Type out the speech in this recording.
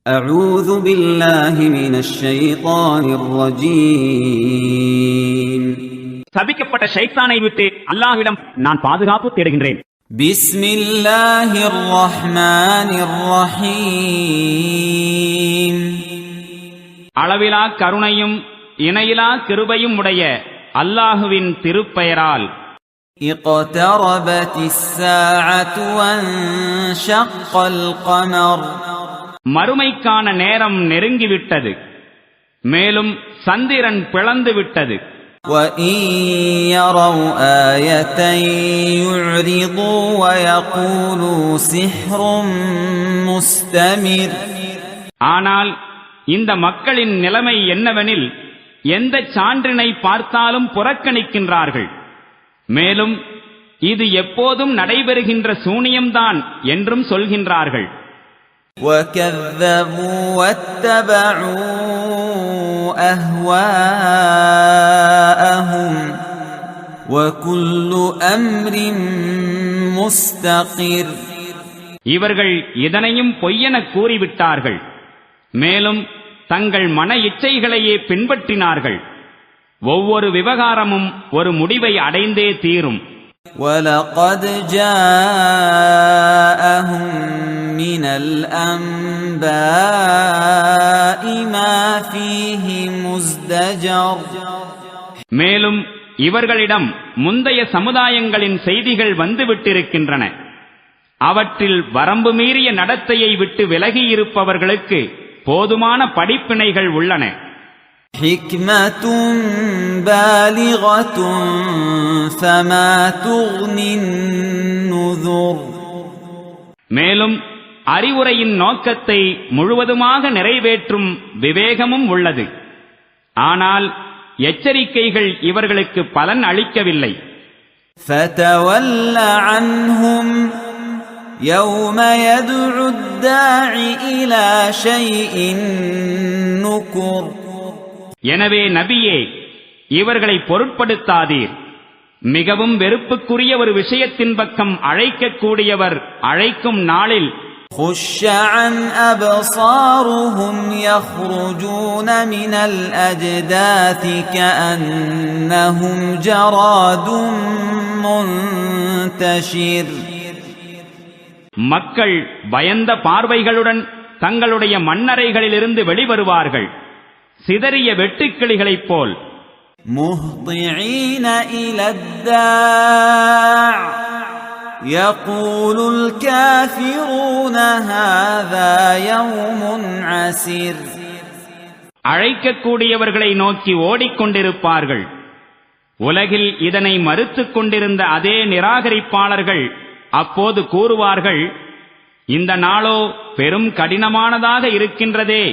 أعوذ بالله من الشيطان الرجيم. சபிக்கப்பட்ட ஷைத்தானை விட்டு அல்லாஹ்விடம் நான் பாதுகாப்பு தேடுகின்றேன். பிஸ்மில்லாஹிர் ரஹ்மானிர் ரஹீம். அளவிலா கருணையும் இணையிலா கிருபையும் உடைய அல்லாஹுவின் திருப்பெயரால். இக்தரபத்திஸ் ஸாஅத்து வன்ஷக்கல் கமர். மறுமைக்கான நேரம் நெருங்கிவிட்டது, மேலும் சந்திரன் பிளந்து விட்டது. وَإِن يَرَوْا آيَةً يُعْرِضُوا وَيَقُولُوا سِحْرٌ مُسْتَمِرٌ. ஆனால் இந்த மக்களின் நிலைமை என்னவெனில், எந்த சான்றினை பார்த்தாலும் புறக்கணிக்கின்றார்கள், மேலும் இது எப்போதும் நடைபெறுகின்ற சூனியம்தான் என்றும் சொல்கின்றார்கள். وَكَذَّبُوا وَاتَّبَعُوا أَهْوَاءَهُمْ وَكُلُّ أَمْرٍ مُسْتَقِرٌّ. இவர்கள் இதனையும் பொய்யென கூறிவிட்டார்கள், மேலும் தங்கள் மன இச்சைகளையே பின்பற்றினார்கள். ஒவ்வொரு விவகாரமும் ஒரு முடிவை அடைந்தே தீரும். وَلَقَدْ جَاءَهُم مِّنَ الْأَنبَاءِ مَا فِيهِ مُزْدَجَرٌ. மேலும் இவர்களிடம் முந்தைய சமுதாயங்களின் செய்திகள் வந்துவிட்டிருக்கின்றன. அவற்றில் வரம்பு மீறிய நடத்தையை விட்டு விலகியிருப்பவர்களுக்கு போதுமான படிப்பினைகள் உள்ளன. حِكْمَةٌ بَالِغَةٌ فَمَا تُغْنِ النُّذُرُ. மேலும் அறிவுரையின் நோக்கத்தை முழுவதுமாக நிறைவேற்றும் விவேகமும் உள்ளது. ஆனால் எச்சரிக்கைகள் இவர்களுக்கு பலன் அளிக்கவில்லை. فَتَوَلَّ عَنْهُمْ يَوْمَ يَدْعُ الدَّاعِ إِلَى شَيْءٍ نُكُرٍ. எனவே நபியே, இவர்களை பொருட்படுத்தாதீர். மிகவும் வெறுப்புக்குரிய ஒரு விஷயத்தின் பக்கம் அழைக்கக்கூடியவர் அழைக்கும் நாளில் خُشَّ عَنْ أَبْصَارُهُمْ يَخْرُجُونَ مِنَ الْأَجْدَاثِ كَأَنَّهُمْ جَرَادٌ مُنْتَشِرٌ. மக்கள் பயந்த பார்வைகளுடன் தங்களுடைய மண்ணறைகளிலிருந்து வெளிவருவார்கள், சிதறிய வெட்டுக்கிளிகளைப் போல். مُهْطِعِينَ إِلَى الدَّاعِ يَقُولُ الْكَافِرُونَ هَذَا يَوْمٌ عَسِرٌ. அழைக்கக்கூடியவர்களை நோக்கி ஓடிக்கொண்டிருப்பார்கள். உலகில் இதனை மறுத்துக் கொண்டிருந்த அதே நிராகரிப்பாளர்கள் அப்போது கூறுவார்கள், இந்த நாளோ பெரும் கடினமானதாக இருக்கின்றதே.